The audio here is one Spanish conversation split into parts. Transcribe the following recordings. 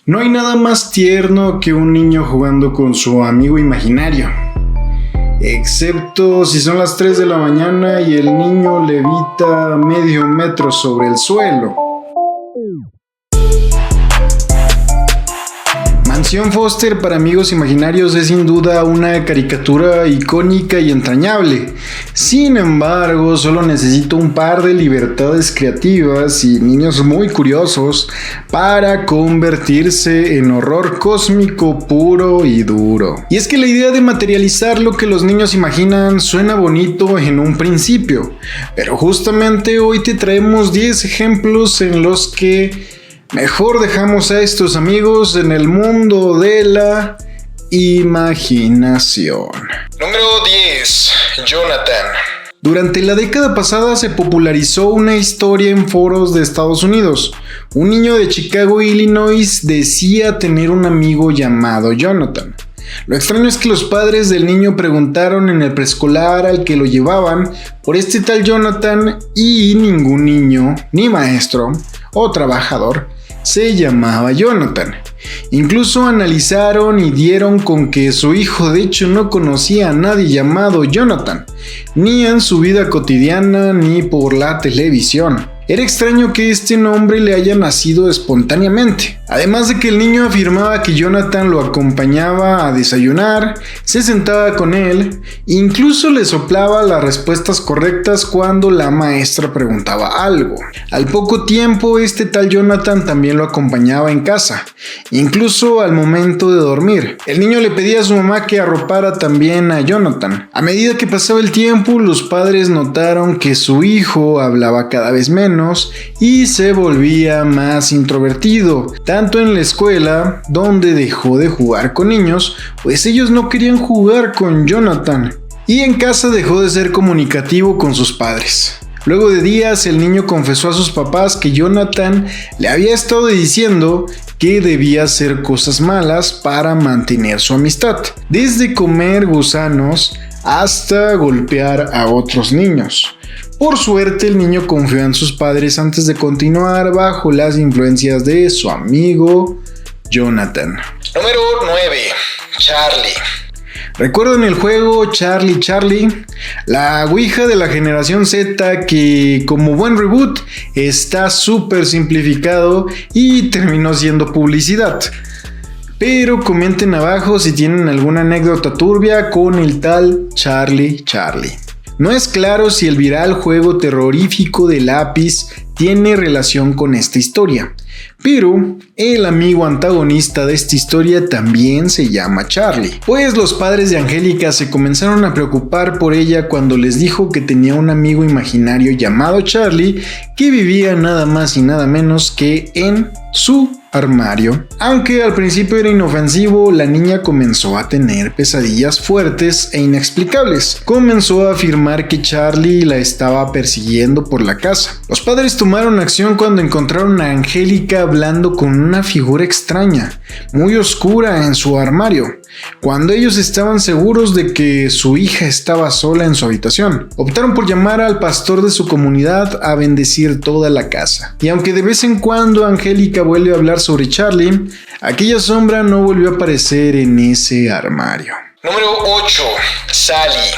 No hay nada más tierno que un niño jugando con su amigo imaginario. Excepto si son las 3 de la mañana y el niño levita medio metro sobre el suelo. Mansión Foster para amigos imaginarios es sin duda una caricatura icónica y entrañable. Sin embargo, solo necesita un par de libertades creativas y niños muy curiosos para convertirse en horror cósmico puro y duro. Y es que la idea de materializar lo que los niños imaginan suena bonito en un principio, pero justamente hoy te traemos 10 ejemplos en los que mejor dejamos a estos amigos en el mundo de la imaginación. Número 10. Jonathan. Durante la década pasada se popularizó una historia en foros de Estados Unidos. Un niño de Chicago, Illinois, decía tener un amigo llamado Jonathan. Lo extraño es que los padres del niño preguntaron en el preescolar al que lo llevaban por este tal Jonathan y ningún niño, ni maestro o trabajador, se llamaba Jonathan. Incluso analizaron y dieron con que su hijo de hecho no conocía a nadie llamado Jonathan, ni en su vida cotidiana ni por la televisión. Era extraño que este nombre le haya nacido espontáneamente. Además de que el niño afirmaba que Jonathan lo acompañaba a desayunar, se sentaba con él, incluso le soplaba las respuestas correctas cuando la maestra preguntaba algo. Al poco tiempo, este tal Jonathan también lo acompañaba en casa, incluso al momento de dormir. El niño le pedía a su mamá que arropara también a Jonathan. A medida que pasaba el tiempo, los padres notaron que su hijo hablaba cada vez menos y se volvía más introvertido, tanto en la escuela, donde dejó de jugar con niños, pues ellos no querían jugar con Jonathan, y en casa dejó de ser comunicativo con sus padres. Luego de días, el niño confesó a sus papás que Jonathan le había estado diciendo que debía hacer cosas malas para mantener su amistad, desde comer gusanos hasta golpear a otros niños. Por suerte, el niño confió en sus padres antes de continuar bajo las influencias de su amigo Jonathan. Número 9. Charlie. ¿Recuerdan el juego Charlie? La ouija de la generación Z que, como buen reboot, está súper simplificado y terminó siendo publicidad. Pero comenten abajo si tienen alguna anécdota turbia con el tal Charlie. No es claro si el viral juego terrorífico de lápiz tiene relación con esta historia, pero el amigo antagonista de esta historia también se llama Charlie, pues los padres de Angélica se comenzaron a preocupar por ella cuando les dijo que tenía un amigo imaginario llamado Charlie que vivía nada más y nada menos que en su armario. Aunque al principio era inofensivo, la niña comenzó a tener pesadillas fuertes e inexplicables. Comenzó a afirmar que Charlie la estaba persiguiendo por la casa. Los padres tomaron acción cuando encontraron a Angélica hablando con una figura extraña, muy oscura en su armario, cuando ellos estaban seguros de que su hija estaba sola en su habitación. Optaron por llamar al pastor de su comunidad a bendecir toda la casa. Y aunque de vez en cuando Angélica vuelve a hablar sobre Charlie, aquella sombra no volvió a aparecer en ese armario. Número 8. Sally.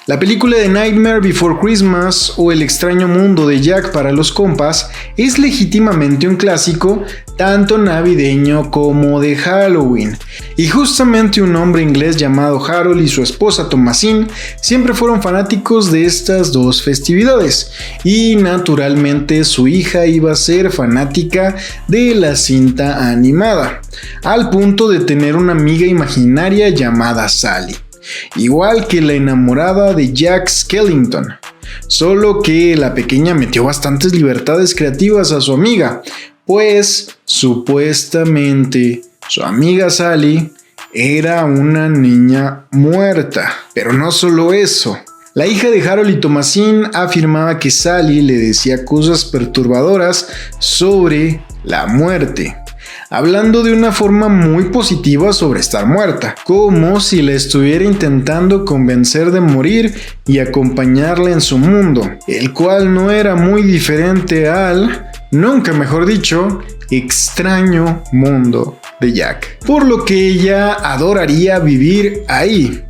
La película de Nightmare Before Christmas o El extraño mundo de Jack para los compas es legítimamente un clásico tanto navideño como de Halloween, y justamente un hombre inglés llamado Harold y su esposa Thomasine siempre fueron fanáticos de estas dos festividades, y naturalmente su hija iba a ser fanática de la cinta animada, al punto de tener una amiga imaginaria llamada Sally, igual que la enamorada de Jack Skellington, solo que la pequeña metió bastantes libertades creativas a su amiga, pues supuestamente su amiga Sally era una niña muerta. Pero no solo eso, la hija de Harold y Thomasine afirmaba que Sally le decía cosas perturbadoras sobre la muerte, hablando de una forma muy positiva sobre estar muerta, como si la estuviera intentando convencer de morir y acompañarla en su mundo, el cual no era muy diferente al, nunca mejor dicho, extraño mundo de Jack, por lo que ella adoraría vivir ahí.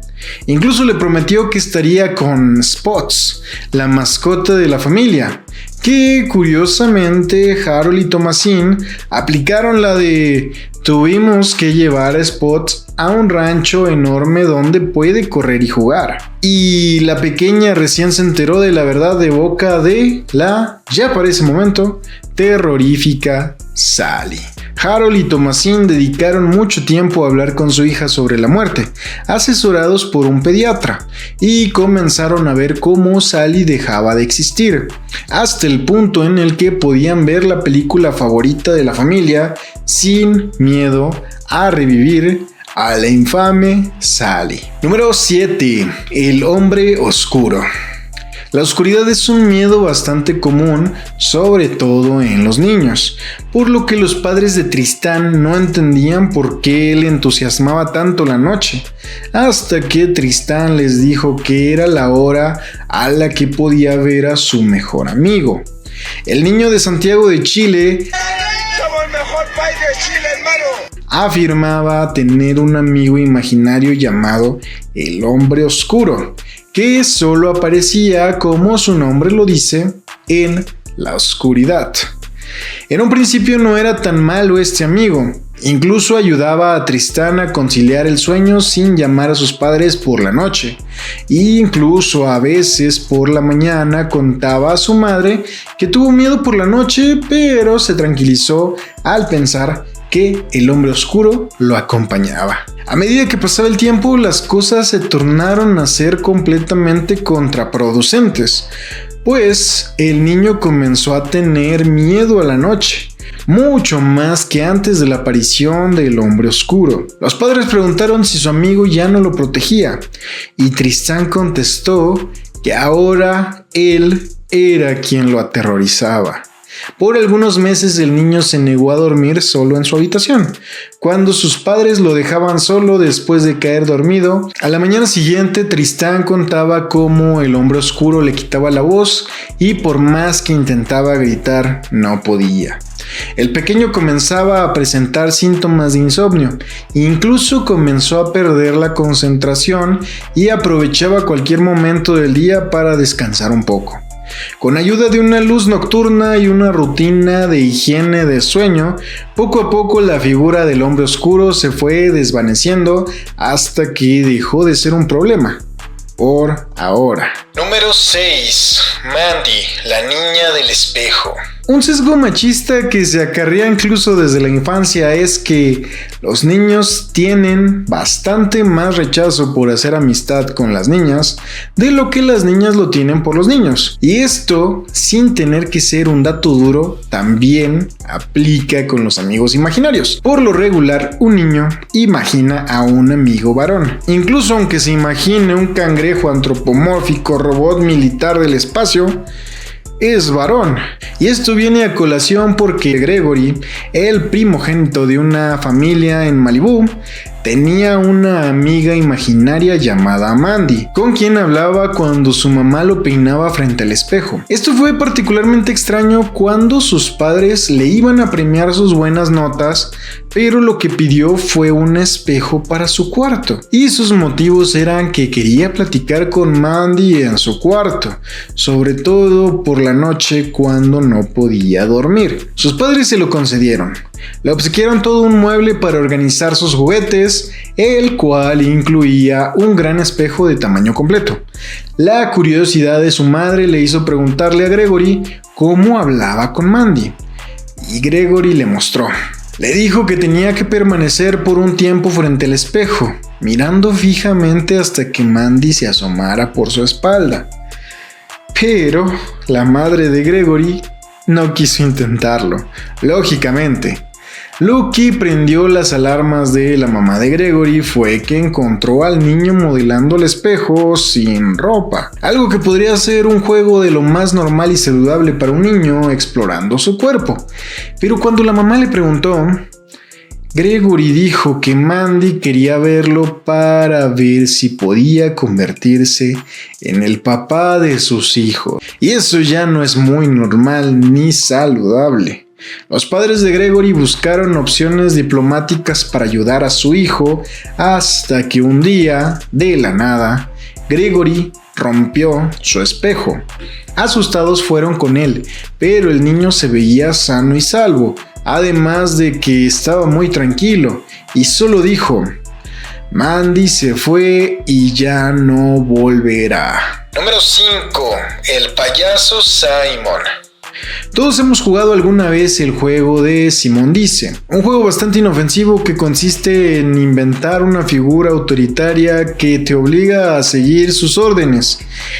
Incluso le prometió que estaría con Spots, la mascota de la familia, que curiosamente Harold y Thomasine aplicaron la de tuvimos que llevar a Spots a un rancho enorme donde puede correr y jugar. Y la pequeña recién se enteró de la verdad de boca de la, ya para ese momento, terrorífica Sally. Harold y Thomasine dedicaron mucho tiempo a hablar con su hija sobre la muerte, asesorados por un pediatra, y comenzaron a ver cómo Sally dejaba de existir, hasta el punto en el que podían ver la película favorita de la familia sin miedo a revivir a la infame Sally. Número 7. El hombre oscuro. La oscuridad es un miedo bastante común, sobre todo en los niños, por lo que los padres de Tristán no entendían por qué le entusiasmaba tanto la noche, hasta que Tristán les dijo que era la hora a la que podía ver a su mejor amigo. El niño de Santiago de Chile ¡Somos el mejor país de Chile, hermano! Afirmaba tener un amigo imaginario llamado el hombre oscuro, que solo aparecía, como su nombre lo dice, en la oscuridad. En un principio no era tan malo este amigo, incluso ayudaba a Tristán a conciliar el sueño sin llamar a sus padres por la noche, e incluso a veces por la mañana contaba a su madre que tuvo miedo por la noche, pero se tranquilizó al pensar que el hombre oscuro lo acompañaba. A medida que pasaba el tiempo, las cosas se tornaron a ser completamente contraproducentes, pues el niño comenzó a tener miedo a la noche, mucho más que antes de la aparición del hombre oscuro. Los padres preguntaron si su amigo ya no lo protegía, y Tristán contestó que ahora él era quien lo aterrorizaba. Por algunos meses el niño se negó a dormir solo en su habitación. Cuando sus padres lo dejaban solo después de caer dormido, a la mañana siguiente Tristán contaba cómo el hombre oscuro le quitaba la voz y por más que intentaba gritar, no podía. El pequeño comenzaba a presentar síntomas de insomnio, incluso comenzó a perder la concentración y aprovechaba cualquier momento del día para descansar un poco. Con ayuda de una luz nocturna y una rutina de higiene de sueño, poco a poco la figura del hombre oscuro se fue desvaneciendo hasta que dejó de ser un problema. Por ahora. Número 6. Mandy, la niña del espejo. Un sesgo machista que se acarrea incluso desde la infancia es que los niños tienen bastante más rechazo por hacer amistad con las niñas de lo que las niñas lo tienen por los niños. Y esto, sin tener que ser un dato duro, también aplica con los amigos imaginarios. Por lo regular, un niño imagina a un amigo varón. Incluso aunque se imagine un cangrejo antropomórfico robot militar del espacio, es varón. Y esto viene a colación porque Gregory, el primogénito de una familia en Malibú, tenía una amiga imaginaria llamada Mandy, con quien hablaba cuando su mamá lo peinaba frente al espejo. Esto fue particularmente extraño cuando sus padres le iban a premiar sus buenas notas, pero lo que pidió fue un espejo para su cuarto. Y sus motivos eran que quería platicar con Mandy en su cuarto, sobre todo por la noche cuando no podía dormir. Sus padres se lo concedieron. Le obsequiaron todo un mueble para organizar sus juguetes, el cual incluía un gran espejo de tamaño completo. La curiosidad de su madre le hizo preguntarle a Gregory cómo hablaba con Mandy, y Gregory le mostró. Le dijo que tenía que permanecer por un tiempo frente al espejo, mirando fijamente hasta que Mandy se asomara por su espalda. Pero la madre de Gregory no quiso intentarlo, lógicamente. Lo que prendió las alarmas de la mamá de Gregory fue que encontró al niño modelando el espejo sin ropa, algo que podría ser un juego de lo más normal y saludable para un niño explorando su cuerpo. Pero cuando la mamá le preguntó, Gregory dijo que Mandy quería verlo para ver si podía convertirse en el papá de sus hijos. Y eso ya no es muy normal ni saludable. Los padres de Gregory buscaron opciones diplomáticas para ayudar a su hijo hasta que un día, de la nada, Gregory rompió su espejo. Asustados fueron con él, pero el niño se veía sano y salvo, además de que estaba muy tranquilo, y solo dijo: Mandy se fue y ya no volverá. Número 5. El payaso Simon. Todos hemos jugado alguna vez el juego de Simón Dice, un juego bastante inofensivo que consiste en inventar una figura autoritaria que te obliga a seguir sus órdenes,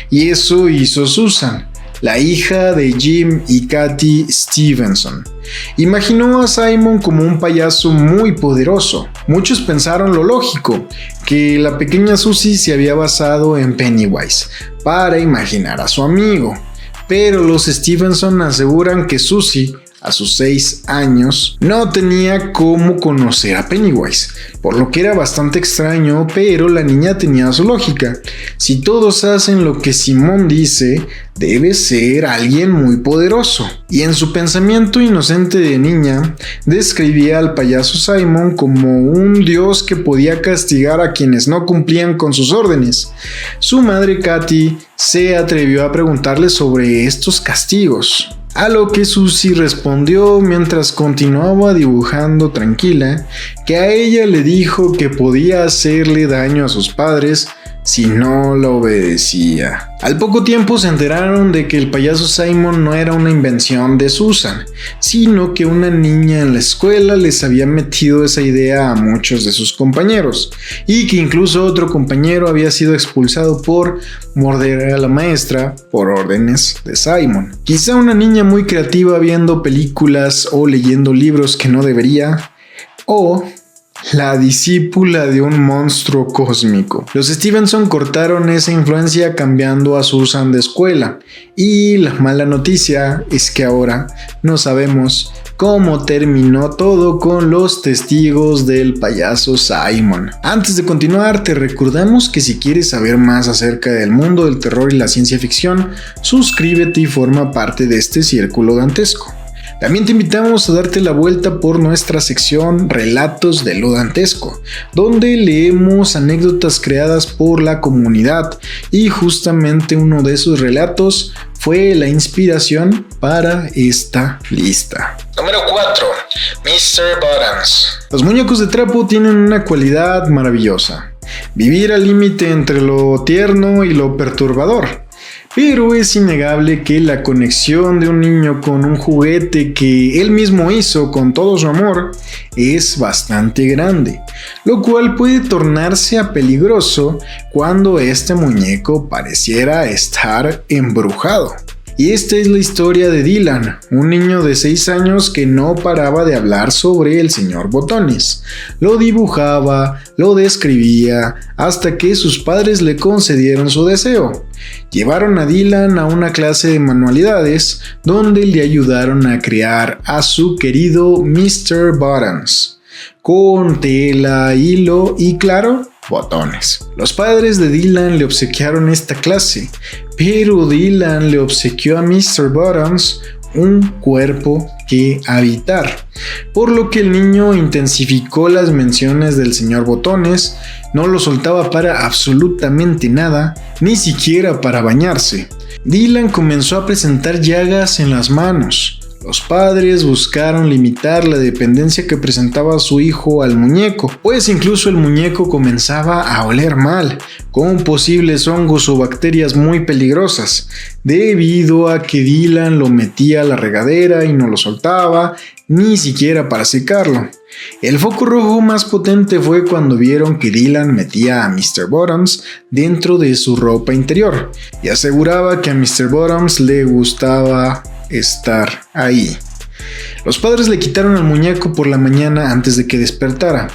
y eso hizo Susan, la hija de Jim y Katy Stevenson. Imaginó a Simon como un payaso muy poderoso. Muchos pensaron lo lógico, que la pequeña Susie se había basado en Pennywise para imaginar a su amigo. Pero los Stevenson aseguran que Susie, a sus 6 años, no tenía cómo conocer a Pennywise, por lo que era bastante extraño, pero la niña tenía su lógica. Si todos hacen lo que Simón dice, debe ser alguien muy poderoso. Y en su pensamiento inocente de niña, describía al payaso Simon como un dios que podía castigar a quienes no cumplían con sus órdenes. Su madre Katy se atrevió a preguntarle sobre estos castigos, a lo que Susie respondió mientras continuaba dibujando tranquila, que a ella le dijo que podía hacerle daño a sus padres si no la obedecía. Al poco tiempo se enteraron de que el payaso Simon no era una invención de Susan, sino que una niña en la escuela les había metido esa idea a muchos de sus compañeros, y que incluso otro compañero había sido expulsado por morder a la maestra por órdenes de Simon. Quizá una niña muy creativa viendo películas o leyendo libros que no debería, o la discípula de un monstruo cósmico. Los Stevenson cortaron esa influencia cambiando a Susan de escuela, y la mala noticia es que ahora no sabemos cómo terminó todo con los testigos del payaso Simon. Antes de continuar, te recordamos que si quieres saber más acerca del mundo del terror y la ciencia ficción, suscríbete y forma parte de este círculo dantesco. También te invitamos a darte la vuelta por nuestra sección Relatos de lo Dantesco, donde leemos anécdotas creadas por la comunidad, y justamente uno de esos relatos fue la inspiración para esta lista. Número 4. Mr. Buttons. Los muñecos de trapo tienen una cualidad maravillosa: vivir al límite entre lo tierno y lo perturbador. Pero es innegable que la conexión de un niño con un juguete que él mismo hizo con todo su amor es bastante grande, lo cual puede tornarse peligroso cuando este muñeco pareciera estar embrujado. Y esta es la historia de Dylan, un niño de 6 años que no paraba de hablar sobre el señor Botones. Lo dibujaba, lo describía, hasta que sus padres le concedieron su deseo. Llevaron a Dylan a una clase de manualidades, donde le ayudaron a crear a su querido Mr. Buttons, con tela, hilo y, claro, botones. Los padres de Dylan le obsequiaron esta clase, pero Dylan le obsequió a Mr. Buttons un cuerpo que habitar, por lo que el niño intensificó las menciones del señor Botones, no lo soltaba para absolutamente nada, ni siquiera para bañarse. Dylan comenzó a presentar llagas en las manos. Los padres buscaron limitar la dependencia que presentaba su hijo al muñeco, pues incluso el muñeco comenzaba a oler mal, con posibles hongos o bacterias muy peligrosas, debido a que Dylan lo metía a la regadera y no lo soltaba, ni siquiera para secarlo. El foco rojo más potente fue cuando vieron que Dylan metía a Mr. Buttons dentro de su ropa interior, y aseguraba que a Mr. Buttons le gustaba estar ahí. Los padres le quitaron al muñeco por la mañana antes de que despertara,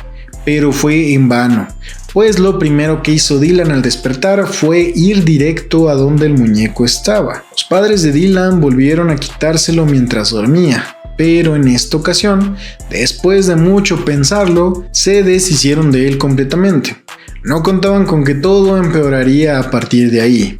pero fue en vano, pues lo primero que hizo Dylan al despertar fue ir directo a donde el muñeco estaba. Los padres de Dylan volvieron a quitárselo mientras dormía, pero en esta ocasión, después de mucho pensarlo, se deshicieron de él completamente. No contaban con que todo empeoraría a partir de ahí.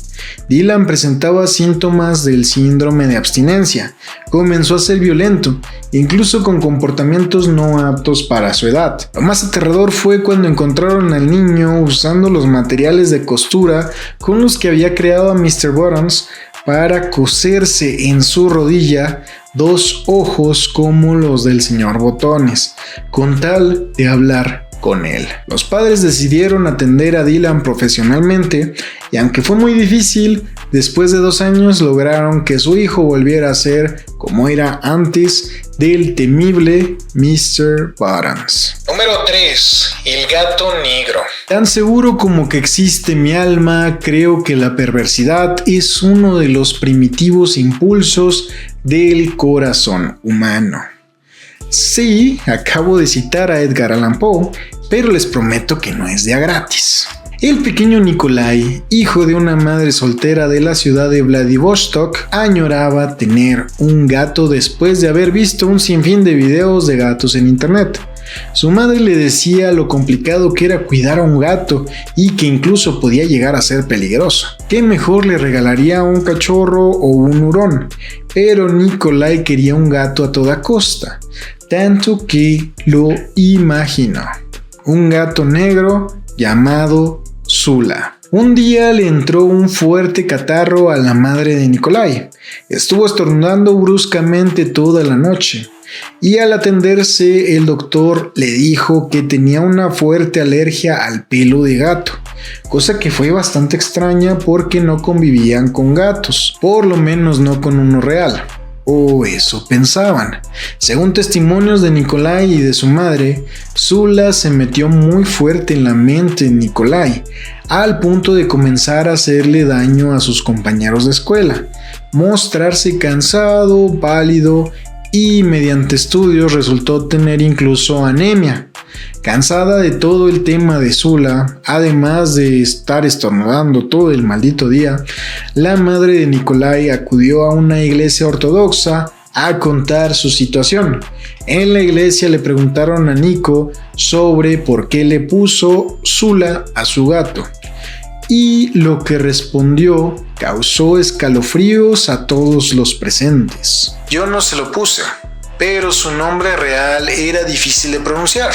Dylan presentaba síntomas del síndrome de abstinencia, comenzó a ser violento, incluso con comportamientos no aptos para su edad. Lo más aterrador fue cuando encontraron al niño usando los materiales de costura con los que había creado a Mr. Buttons para coserse en su rodilla 2 ojos como los del señor Botones, con tal de hablar con él. Los padres decidieron atender a Dylan profesionalmente y aunque fue muy difícil, después de 2 años lograron que su hijo volviera a ser como era antes del temible Mr. Buttons. Número 3. El gato negro. Tan seguro como que existe mi alma, creo que la perversidad es uno de los primitivos impulsos del corazón humano. Sí, acabo de citar a Edgar Allan Poe, pero les prometo que no es de a gratis. El pequeño Nikolai, hijo de una madre soltera de la ciudad de Vladivostok, añoraba tener un gato después de haber visto un sinfín de videos de gatos en internet. Su madre le decía lo complicado que era cuidar a un gato y que incluso podía llegar a ser peligroso. ¿Qué mejor le regalaría un cachorro o un hurón? Pero Nikolai quería un gato a toda costa, tanto que lo imaginó. Un gato negro llamado Zula. Un día le entró un fuerte catarro a la madre de Nikolai. Estuvo estornudando bruscamente toda la noche. Y al atenderse, el doctor le dijo que tenía una fuerte alergia al pelo de gato, cosa que fue bastante extraña porque no convivían con gatos, por lo menos no con uno real. O eso pensaban. Según testimonios de Nikolai y de su madre, Zula se metió muy fuerte en la mente de Nikolai, al punto de comenzar a hacerle daño a sus compañeros de escuela, mostrarse cansado, pálido y mediante estudios resultó tener incluso anemia. Cansada de todo el tema de Zula, además de estar estornudando todo el maldito día, la madre de Nikolai acudió a una iglesia ortodoxa a contar su situación. En la iglesia le preguntaron a Nico sobre por qué le puso Zula a su gato. Y lo que respondió causó escalofríos a todos los presentes. Yo no se lo puse, pero su nombre real era difícil de pronunciar.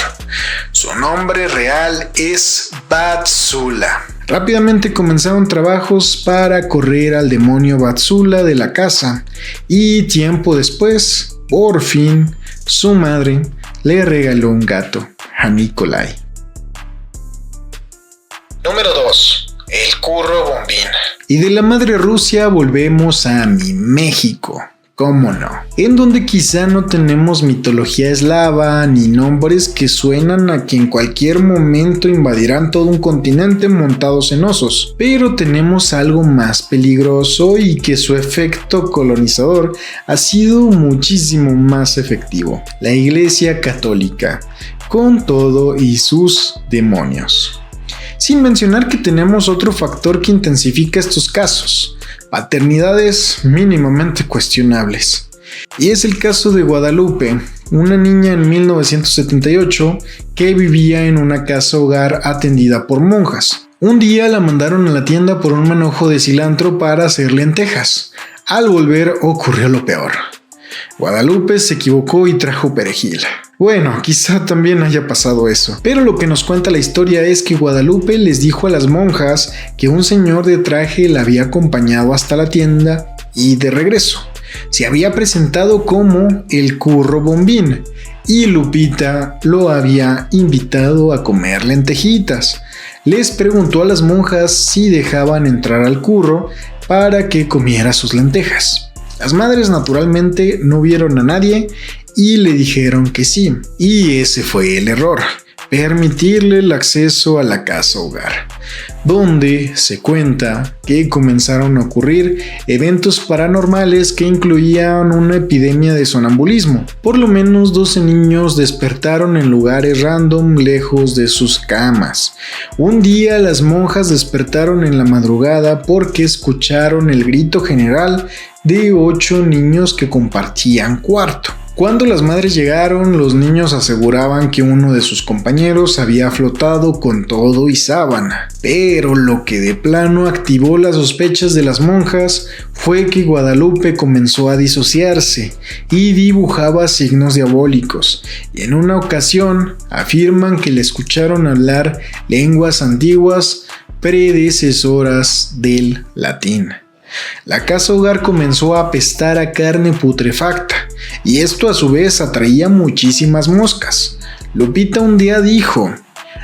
Su nombre real es Bat-Zula. Rápidamente comenzaron trabajos para correr al demonio Bat-Zula de la casa y tiempo después, por fin, su madre le regaló un gato a Nikolai. Número 2. El curro bombín. Y de la madre Rusia volvemos a mi México. ¿Cómo no? En donde quizá no tenemos mitología eslava ni nombres que suenan a que en cualquier momento invadirán todo un continente montados en osos, pero tenemos algo más peligroso y que su efecto colonizador ha sido muchísimo más efectivo: la Iglesia Católica, con todo y sus demonios. Sin mencionar que tenemos otro factor que intensifica estos casos: paternidades mínimamente cuestionables. Y es el caso de Guadalupe, una niña en 1978 que vivía en una casa hogar atendida por monjas. Un día la mandaron a la tienda por un manojo de cilantro para hacer lentejas. Al volver ocurrió lo peor. Guadalupe se equivocó y trajo perejil. Bueno, quizá también haya pasado eso, pero lo que nos cuenta la historia es que Guadalupe les dijo a las monjas que un señor de traje la había acompañado hasta la tienda y de regreso se había presentado como el curro bombín y Lupita lo había invitado a comer lentejitas. Les preguntó a las monjas si dejaban entrar al curro para que comiera sus lentejas. Las madres naturalmente no vieron a nadie y le dijeron que sí. Y ese fue el error: permitirle el acceso a la casa hogar, donde se cuenta que comenzaron a ocurrir eventos paranormales que incluían una epidemia de sonambulismo. Por lo menos 12 niños despertaron en lugares random lejos de sus camas. Un día las monjas despertaron en la madrugada porque escucharon el grito general de 8 niños que compartían cuarto. Cuando las madres llegaron, los niños aseguraban que uno de sus compañeros había flotado con todo y sábana. Pero lo que de plano activó las sospechas de las monjas fue que Guadalupe comenzó a disociarse y dibujaba signos diabólicos, y en una ocasión afirman que le escucharon hablar lenguas antiguas predecesoras del latín. La casa hogar comenzó a apestar a carne putrefacta, y esto a su vez atraía muchísimas moscas. Lupita un día dijo: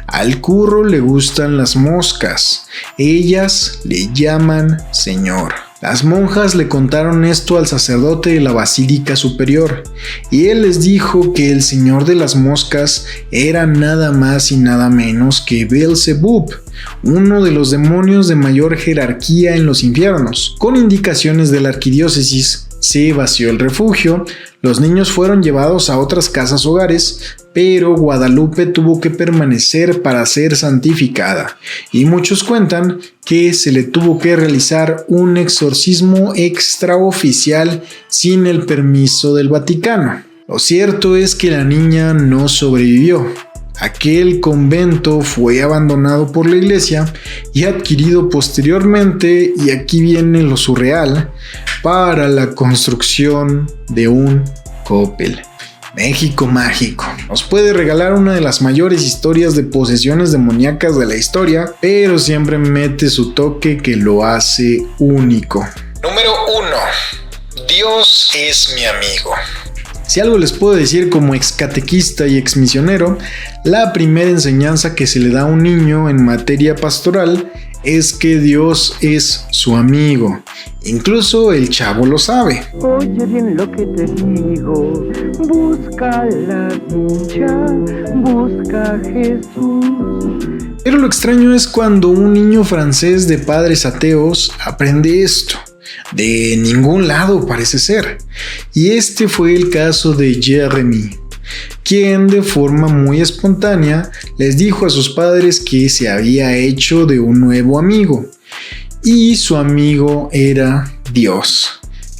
al curro le gustan las moscas, ellas le llaman señor. Las monjas le contaron esto al sacerdote de la Basílica Superior, y él les dijo que el señor de las moscas era nada más y nada menos que Beelzebub, uno de los demonios de mayor jerarquía en los infiernos. Con indicaciones de la arquidiócesis, se vació el refugio, los niños fueron llevados a otras casas hogares, pero Guadalupe tuvo que permanecer para ser santificada, y muchos cuentan que se le tuvo que realizar un exorcismo extraoficial sin el permiso del Vaticano. Lo cierto es que la niña no sobrevivió. Aquel convento fue abandonado por la iglesia y adquirido posteriormente, y aquí viene lo surreal, para la construcción de un Coppel. México mágico nos puede regalar una de las mayores historias de posesiones demoníacas de la historia, pero siempre mete su toque que lo hace único. Número 1. Dios es mi amigo. Si algo les puedo decir como ex catequista y ex misionero, la primera enseñanza que se le da a un niño en materia pastoral es que Dios es su amigo. Incluso el chavo lo sabe. Oye bien lo que te digo, busca la dicha, busca a Jesús. Pero lo extraño es cuando un niño francés de padres ateos aprende esto. De ningún lado parece ser. Y este fue el caso de Jeremy, quien de forma muy espontánea les dijo a sus padres que se había hecho de un nuevo amigo. Y su amigo era Dios.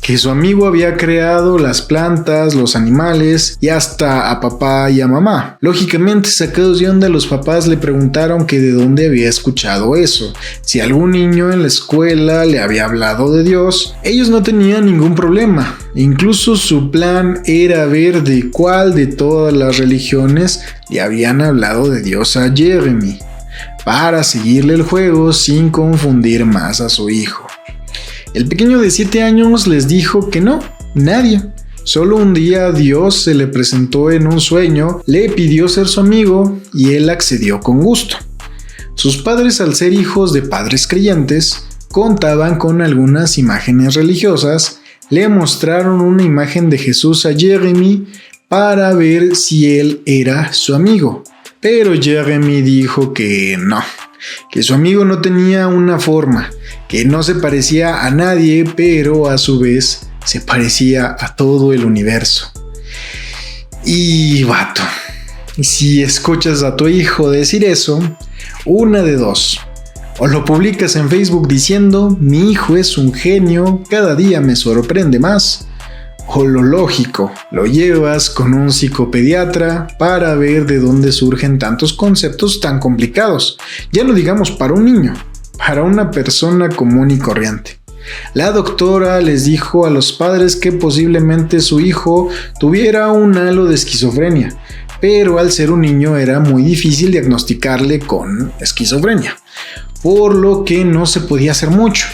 Que su amigo había creado las plantas, los animales y hasta a papá y a mamá. Lógicamente, sacados de onda, los papás le preguntaron que de dónde había escuchado eso, si algún niño en la escuela le había hablado de Dios. Ellos no tenían ningún problema, incluso su plan era ver de cuál de todas las religiones le habían hablado de Dios a Jeremy, para seguirle el juego sin confundir más a su hijo. El pequeño de 7 años les dijo que no, nadie. Solo un día Dios se le presentó en un sueño, le pidió ser su amigo y él accedió con gusto. Sus padres, al ser hijos de padres creyentes, contaban con algunas imágenes religiosas, le mostraron una imagen de Jesús a Jeremy para ver si él era su amigo. Pero Jeremy dijo que no, que su amigo no tenía una forma, que no se parecía a nadie, pero a su vez se parecía a todo el universo. Y vato, si escuchas a tu hijo decir eso, una de dos: o lo publicas en Facebook diciendo mi hijo es un genio, cada día me sorprende más, o lo lógico, lo llevas con un psicopediatra para ver de dónde surgen tantos conceptos tan complicados, ya no digamos para un niño, para una persona común y corriente. La doctora les dijo a los padres que posiblemente su hijo tuviera un halo de esquizofrenia, pero al ser un niño era muy difícil diagnosticarle con esquizofrenia, por lo que no se podía hacer mucho.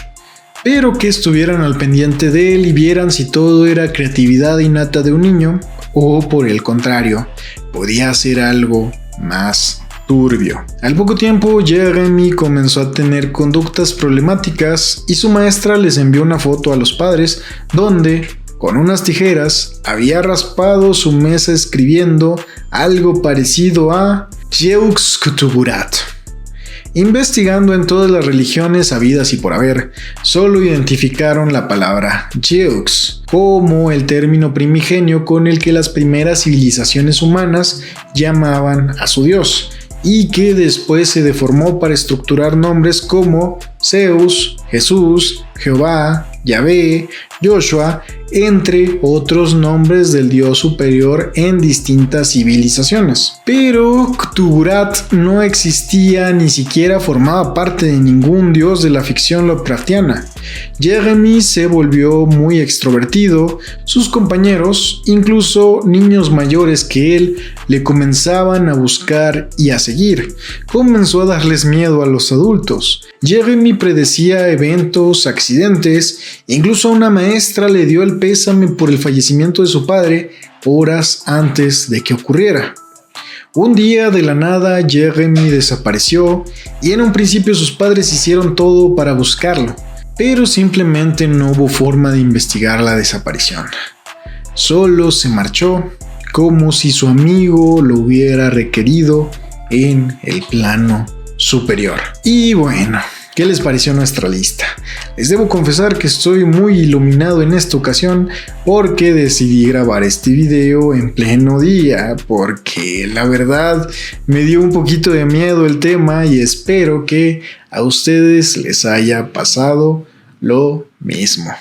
Pero que estuvieran al pendiente de él y vieran si todo era creatividad innata de un niño o, por el contrario, podía ser algo más turbio. Al poco tiempo, Jeremy comenzó a tener conductas problemáticas y su maestra les envió una foto a los padres donde, con unas tijeras, había raspado su mesa escribiendo algo parecido a Jeux Kutuburat. Investigando en todas las religiones habidas y por haber, solo identificaron la palabra Jeux como el término primigenio con el que las primeras civilizaciones humanas llamaban a su dios, y que después se deformó para estructurar nombres como Zeus, Jesús, Jehová, Yahvé, Joshua, entre otros nombres del dios superior en distintas civilizaciones. Pero Cthulhu no existía ni siquiera formaba parte de ningún dios de la ficción Lovecraftiana. Jeremy se volvió muy extrovertido, sus compañeros, incluso niños mayores que él, le comenzaban a buscar y a seguir. Comenzó a darles miedo a los adultos. Jeremy predecía eventos, accidentes, incluso a una maestra le dio el pésame por el fallecimiento de su padre horas antes de que ocurriera. Un día de la nada Jeremy desapareció y en un principio sus padres hicieron todo para buscarlo, pero simplemente no hubo forma de investigar la desaparición. Solo se marchó como si su amigo lo hubiera requerido en el plano superior. Y bueno, ¿qué les pareció nuestra lista? Les debo confesar que estoy muy iluminado en esta ocasión porque decidí grabar este video en pleno día, porque la verdad me dio un poquito de miedo el tema y espero que a ustedes les haya pasado lo mismo.